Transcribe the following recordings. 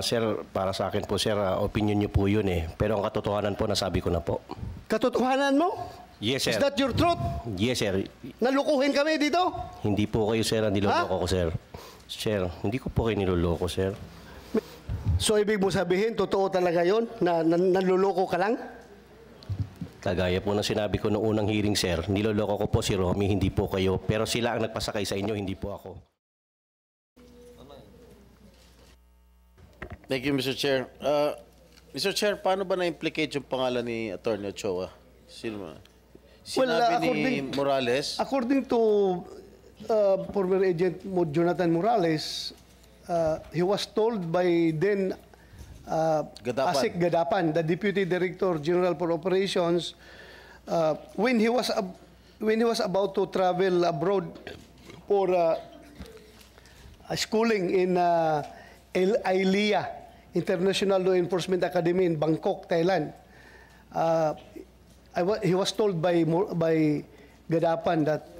Sir, para sa akin po, sir, opinion niyo po yun eh. Pero ang katotohanan po, nasabi ko na po. Katotohanan mo? Yes, sir. Is that your truth? Yes, sir. Nalukuhin kami dito? Hindi po kayo, sir, ang niloloko ko, sir. Sir, hindi ko po kayo niloloko, sir. So, ibig mo sabihin, totoo talaga yon na nanluloko ka lang? Kagaya po ng sinabi ko noong unang hearing, sir, niloloko ko po si Romy, hindi po kayo. Pero sila ang nagpasakay sa inyo, hindi po ako. Thank you, Mr. Chair. Mr. Chair, paano ba na-implicate yung pangalan ni Atty. Ochoa? Sino ba? Sinabi ni Morales? According to former agent Jonathan Morales, he was told by then Gadapan. Asik Gadapan, the Deputy Director General for Operations, when he was about to travel abroad for schooling in ILIA, International Law Enforcement Academy in Bangkok, Thailand. He was told by Gadapan that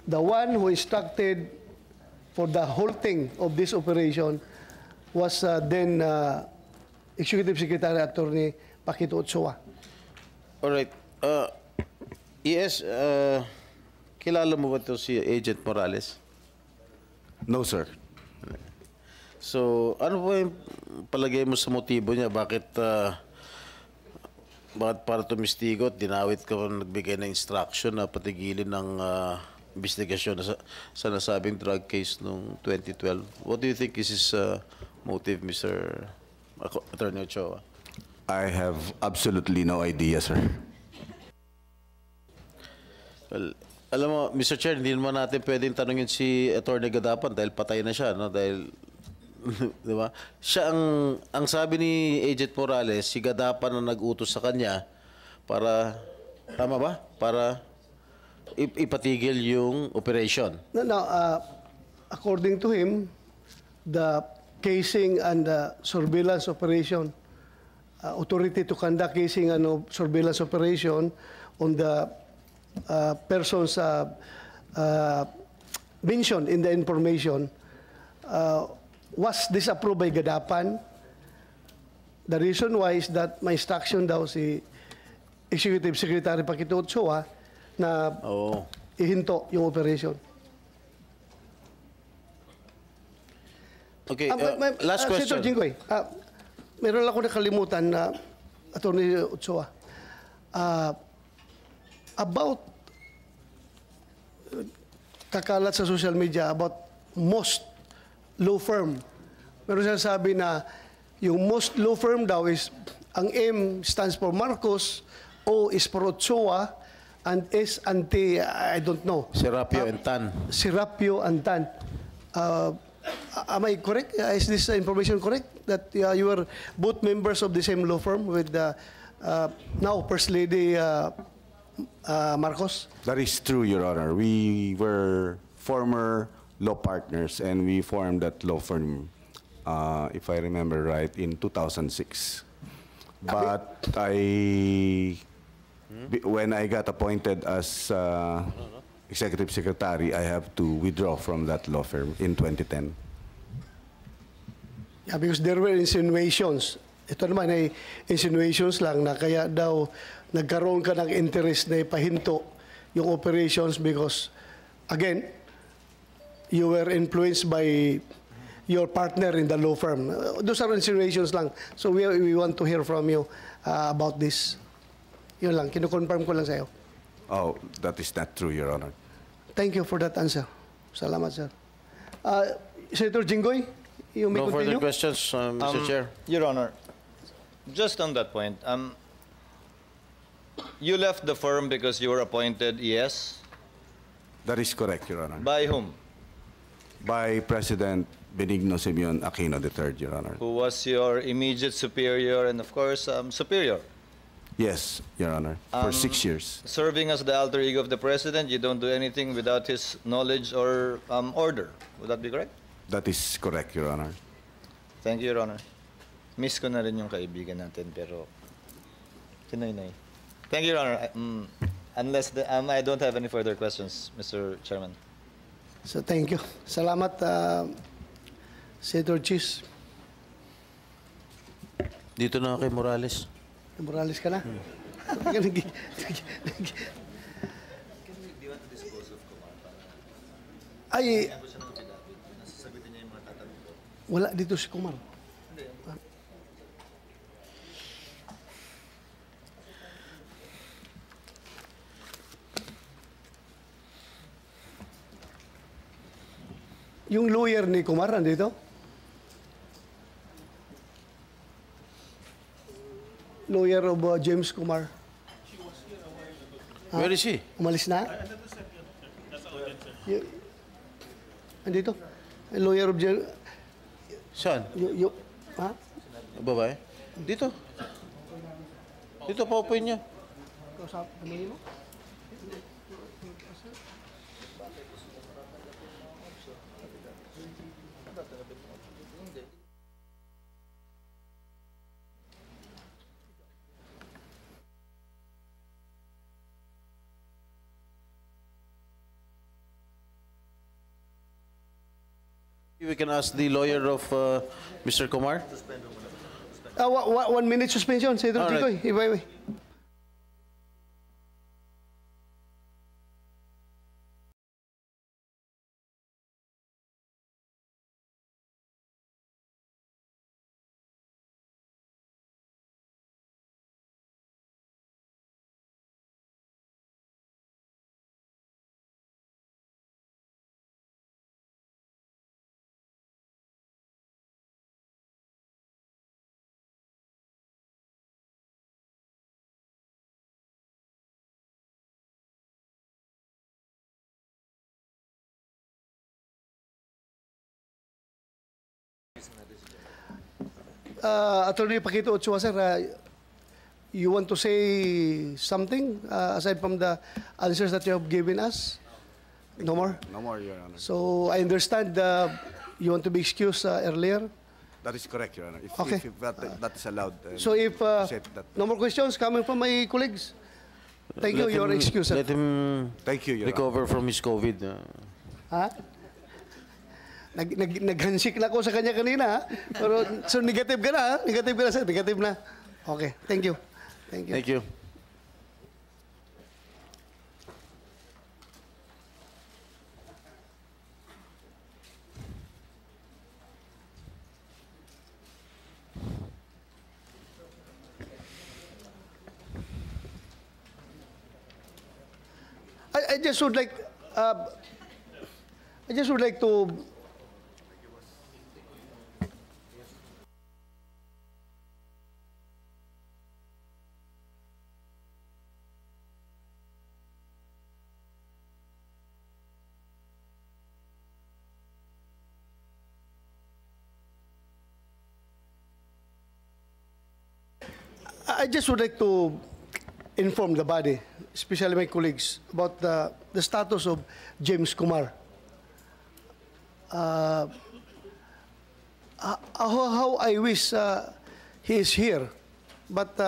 the one who instructed for the whole thing of this operation was then Executive Secretary Attorney Paquito Ochoa. All right. Yes, kilala mo ba ito si Agent Morales? No, sir. So, ano po yung palagay mo sa motibo niya? Bakit para tumistigo at dinawit ka nagbigay ng instruction na patigilin ng investigasyon sa nasabing drug case noong 2012? What do you think is his motive, Mr. Attorney Ochoa? I have absolutely no idea, sir. Well, alam mo, Mr. Chair, hindi naman natin pwedeng tanungin si Attorney Gadapan dahil patay na siya, no? Dahil di ba? Siya ang sabi ni Agent Morales, si Gadapan na nag-utos sa kanya para, tama ba? Para ipatigil yung operation. No, according to him, the casing and the surveillance operation, authority to conduct casing and surveillance operation on the persons mentioned in the information was disapproved by Gadapan. The reason why is that my instruction daw si Executive Secretary Paquito Ochoa na ihinto yung operation. Okay, last question. Senator Jinggoy, meron lang ako nakalimutan na Attorney Ochoa. About kakalat sa social media about most law firm. Meron siya sabi na yung most law firm daw is ang M stands for Marcos, O is for Ochoa, and S anti, I don't know. Serapio and Tan. Serapio and Tan. Am I correct? Is this information correct? That you were both members of the same law firm with now First Lady Marcos? That is true, Your Honor. We were former law partners and we formed that law firm, if I remember right, in 2006. But when I got appointed as Executive Secretary, I have to withdraw from that law firm in 2010. Yeah, because there were insinuations. Ito naman ay insinuations lang na kaya daw nagkaroon ka ng interest na ipahinto yung operations because, again, you were influenced by your partner in the law firm. Those are insinuations lang. So we want to hear from you about this. Yun lang, kinukonfirm ko lang sa'yo. Oh, that is not true, Your Honor. Thank you for that answer. Salamat, sir. Senator Jinggoy, you may No continue. further questions, Mr. Chair. Your Honor, just on that point, you left the firm because you were appointed ES? That is correct, Your Honor. By whom? By President Benigno Simeon Aquino III, Your Honor. Who was your immediate superior and, of course, superior? Yes, Your Honor, for 6 years. Serving as the alter ego of the President, you don't do anything without his knowledge or order. Would that be correct? That is correct, Your Honor. Thank you, Your Honor. Miss ko na rin yung kaibigan natin, pero kinoy-noy. Thank you, Your Honor. Unless I don't have any further questions, Mr. Chairman. So thank you. Salamat, Senator Chis. Dito na kay Morales. Morales ka na? Ay, wala dito si Kumar. Yung lawyer ni Kumar, nandito? Lawyer of James Kumar. Where is he? Umalis na? Andito? Lawyer of James... Saan? Ha? Babae? Dito. Dito, paupuin niya. We can ask the lawyer of Mr. Kumar. 1 minute suspension, Senator All right. Ticoy. Iba. Attorney Paquito Ochoa, sir, you want to say something aside from the answers that you have given us? No more? No more, Your Honor. So I understand you want to be excused earlier. That is correct, Your Honor. Okay. If that is allowed. So if said that. no more questions coming from my colleagues, thank you, your excuse, sir. Let him Thank you, Your Honor. recover from his COVID. Ha? Nag-handshake na ako sa kanya kanina, ha? Pero, so negative ka na, ha? Negative ka na, sir. Negative na. Okay, thank you. Thank you. Thank you. I just would like, to inform the body, especially my colleagues, about the status of James Kumar. How I wish he is here, but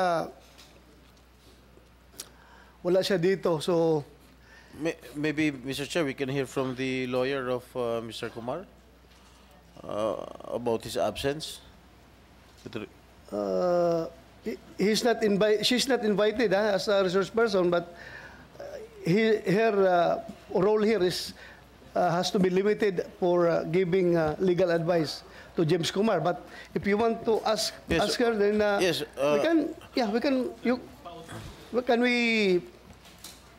wala siya dito. So, Maybe, Mr. Chair, we can hear from the lawyer of Mr. Kumar about his absence. she's not invited as a resource person, but her role here has to be limited for giving legal advice to James Kumar. But if you want to ask her, then yes, we can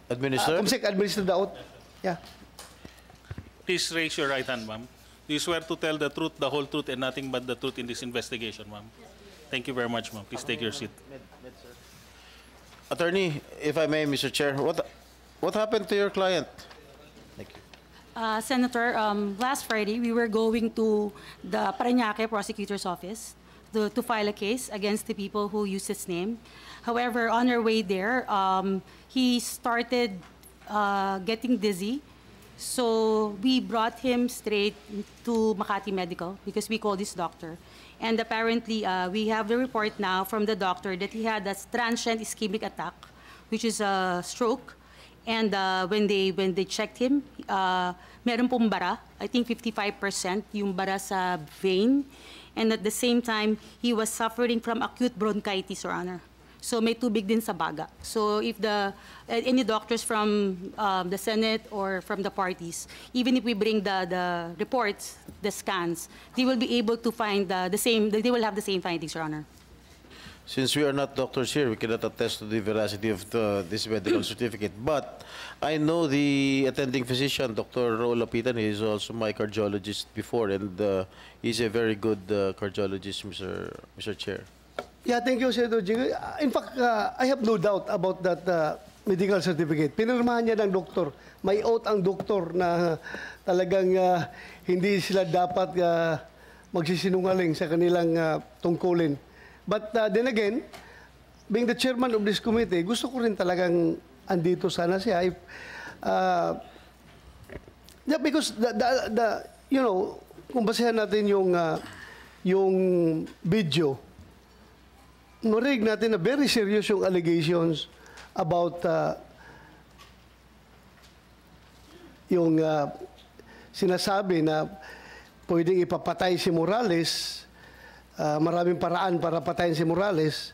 administer? administer the oath. Yeah. Please raise your right hand, ma'am. Do you swear to tell the truth, the whole truth, and nothing but the truth in this investigation, ma'am? Thank you very much, ma'am. Please take your seat. Attorney, if I may, Mr. Chair, what happened to your client? Thank you. Senator, last Friday, we were going to the Parañaque prosecutor's office to file a case against the people who used his name. However, on our way there, he started getting dizzy. So we brought him straight to Makati Medical because we called his doctor. And apparently, we have the report now from the doctor that he had a transient ischemic attack, which is a stroke. And when they checked him, meron pong bara. I think 55% yung bara sa vein. and at the same time, he was suffering from acute bronchitis, Your Honor. So may tubig din sa baga. So if any doctors from the Senate or from the parties, even if we bring the reports, the scans, they will be able to find they will have the same findings, Your Honor. Since we are not doctors here, we cannot attest to the veracity of this medical certificate. But I know the attending physician, Dr. Raul Lapitan. He is also my cardiologist before, and he's a very good cardiologist, Mr. Chair. Yeah, thank you, Senator Jinggoy. In fact, I have no doubt about that medical certificate. Pinirmahan niya ng doktor. May oath ang doktor na talagang hindi sila dapat magsisinungaling sa kanilang tungkulin. But then again, being the chairman of this committee, gusto ko rin talagang andito sana siya. Yeah, because you know, kung basehan natin yung video, narinig natin na very serious yung allegations about yung sinasabi na pwedeng ipapatay si Morales, maraming paraan para patayin si Morales.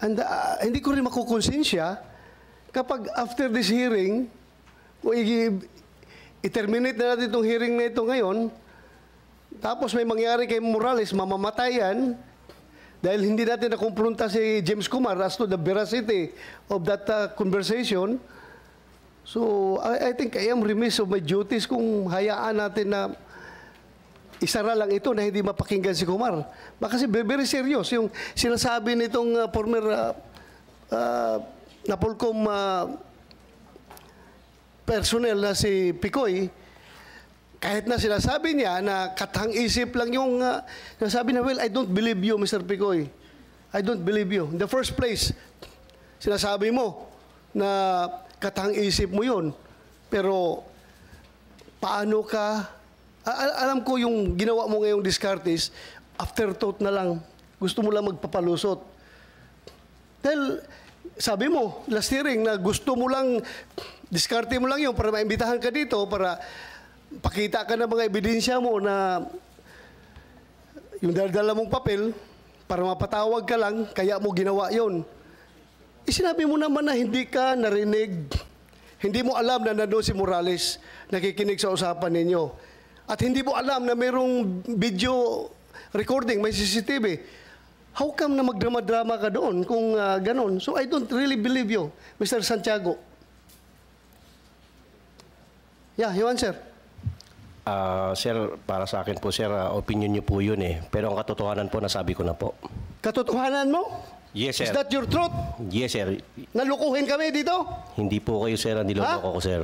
And hindi ko rin makukonsensya kapag after this hearing, kung i-terminate na natin itong hearing na ito ngayon, tapos may mangyari kay Morales, mamamatayan, dahil hindi natin nakumpronta si James Kumar as to the veracity of that conversation. So, I think I am remiss of my duties kung hayaan natin na isara lang ito na hindi mapakinggan si Kumar. Kasi very serious yung sinasabi nitong former Napolcom personnel na si Picoy. Kahit na sinasabi niya na katang-isip lang yung sinasabi na, well, I don't believe you, Mr. Picoy. I don't believe you. In the first place, sinasabi mo na katang-isip mo yun. Pero paano ka, alam ko yung ginawa mo ngayong Descartes, afterthought na lang. Gusto mo lang magpapalusot. Dahil sabi mo, last hearing, na gusto mo lang, diskarte mo lang yun para maimbitahan ka dito, para pakita ka ng mga ebidensya mo na yung dala mong papel para mapatawag ka lang, kaya mo ginawa yon. Sinabi mo naman na hindi ka narinig, hindi mo alam na nandun si Morales nakikinig sa usapan ninyo. At hindi mo alam na mayroong video recording, may CCTV. How come na magdrama-drama ka doon kung ganon? So I don't really believe you, Mr. Santiago. Yeah, you answer. Sir, para sa akin po, sir, opinion niyo po yun eh. Pero ang katotohanan po, nasabi ko na po. Katotohanan mo? Yes, sir. Is that your truth? Yes, sir. Nalukuhin kami dito? Hindi po kayo, sir, ang niloloko ko, sir.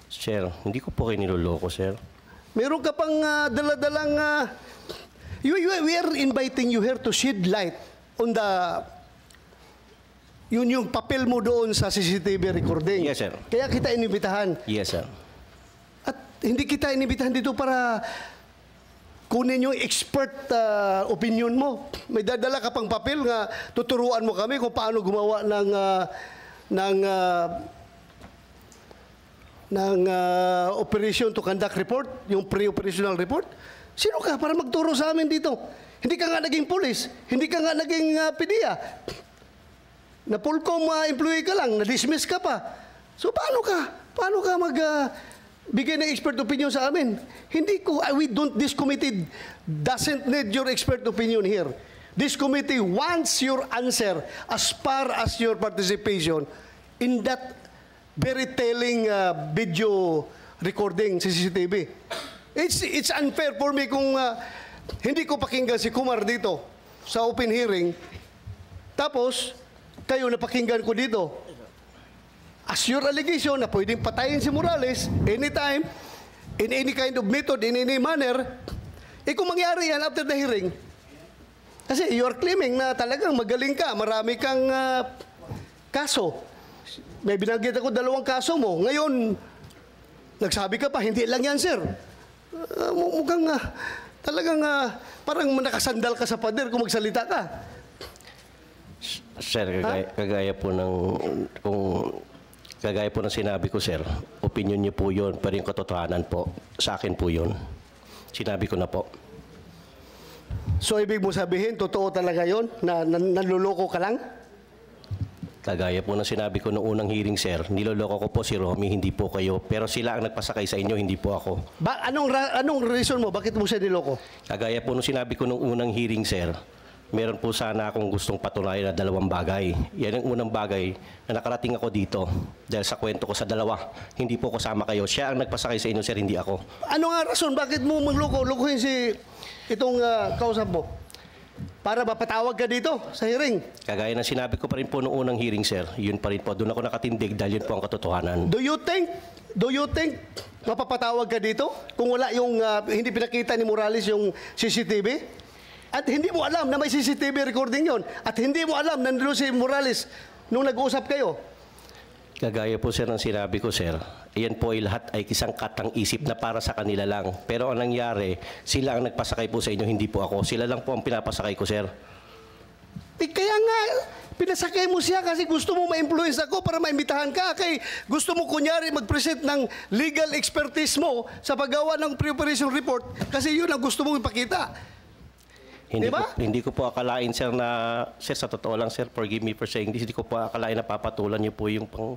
Sir, hindi ko po kayo niloloko, sir. Meron ka pang daladalang... we are inviting you here to shed light on the... yung papel mo doon sa CCTV recording. Yes, sir. Kaya kita inibitahan. Yes, sir. At hindi kita inibitahan dito para kunin yung expert opinion mo. May dadala ka pang papel nga tuturuan mo kami kung paano gumawa ng operation to conduct report, yung pre-operational report. Sino ka para magturo sa amin dito? Hindi ka nga naging pulis, hindi ka nga naging PDEA. Na Polcom employee ka lang, na-dismiss ka pa. So paano ka bigay ng expert opinion sa amin? This committee doesn't need your expert opinion here. This committee wants your answer as far as your participation in that very telling video recording sa CCTV. It's unfair for me kung hindi ko pakinggan si Kumar dito sa open hearing, tapos kayo napakinggan ko dito. As your allegation na pwedeng patayin si Morales anytime, in any kind of method, in any manner, kung mangyari yan after the hearing, kasi you are claiming na talagang magaling ka, marami kang kaso. May binanggit ako 2 kaso mo. Ngayon, nagsabi ka pa, hindi lang yan, sir. Mukhang talagang parang nakasandal ka sa pader kung magsalita ka. Sir, kagaya po ng sinabi ko, sir, opinion niyo po yun, pero yung katotohanan po, sa akin po yun. Sinabi ko na po. So ibig mo sabihin, totoo talaga yon na nanluloko ka lang? Kagaya po ng sinabi ko noong unang hearing, sir, niloloko ko po si Romy, hindi po kayo. Pero sila ang nagpasakay sa inyo, hindi po ako. Anong reason mo? Bakit mo siya niloko? Kagaya po nung sinabi ko noong unang hearing, sir, meron po sana akong gustong patunayan na 2 bagay. Yan ang unang bagay na nakarating ako dito dahil sa kwento ko sa 2. Hindi po kasama kayo. Siya ang nagpasakay sa inyo, sir, hindi ako. Ano nga rason? Bakit mo magloko? Lukuhin si itong kausap mo? Para mapatawag ka dito sa hearing. Kagaya ng sinabi ko pa rin po noong unang hearing, sir, yun pa rin po. Doon ako nakatindig dahil yun po ang katotohanan. Do you think mapapatawag ka dito kung wala yung hindi pinakita ni Morales yung CCTV? At hindi mo alam na may CCTV recording yon. At hindi mo alam na nandun si Morales nung nag-usap kayo. Kagaya po, sir, ng sinabi ko, sir, iyan po ay lahat ay isang katang-isip na para sa kanila lang. Pero ang nangyari, sila ang nagpasakay po sa inyo, hindi po ako. Sila lang po ang pinapasakay ko, sir. Kaya nga, pinasakay mo siya kasi gusto mo ma-influence ako para maimbitahan ka. Kay gusto mo kunyari mag-present ng legal expertise mo sa paggawa ng preparation report kasi yun ang gusto mong ipakita. Diba? Hindi ko po akalain, sir, na, sir, sa totoo lang, sir, forgive me for saying this, hindi ko po akalain na papatulan niyo po yung pang,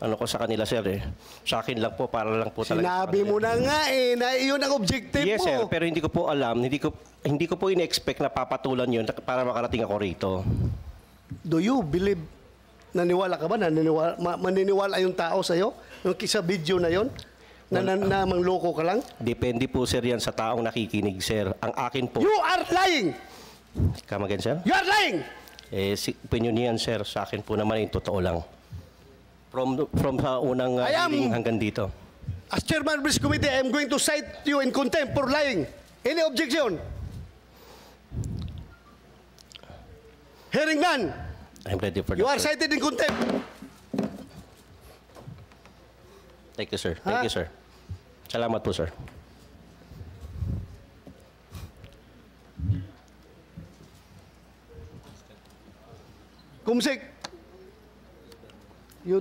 ano ko sa kanila, sir, eh. Sa akin lang po, para lang po talaga. Sinabi mo na nga eh, na yun ang objective yes, mo. sir, pero hindi ko po alam, hindi ko po in-expect na papatulan yun para makarating ako rito. Do you believe, naniwala ka ba, maniniwala yung tao sa'yo? Yung sa video na yon na mangloko ka lang? Depende po, sir, yan sa taong nakikinig, sir. Ang akin po... You are lying! Come again, sir? You are lying! Opinion niyan, sir. Sa akin po naman, yung totoo lang. From sa unang hearing hanggang dito. As chairman of this committee, I am going to cite you in contempt for lying. Any objection? Hearing none. I'm ready for that, You are sir. cited in contempt. Thank you, sir. Thank you, sir. Salamat po, sir. Kumsik, you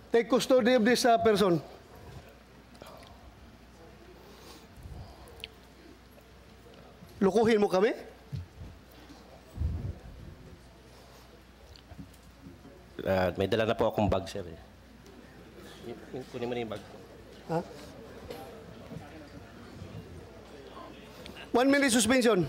take custody of this person. Lukuhin mo kami? May dala na po akong bag, sir. Kunin mo na yung bag. Ha? 1 minute suspension.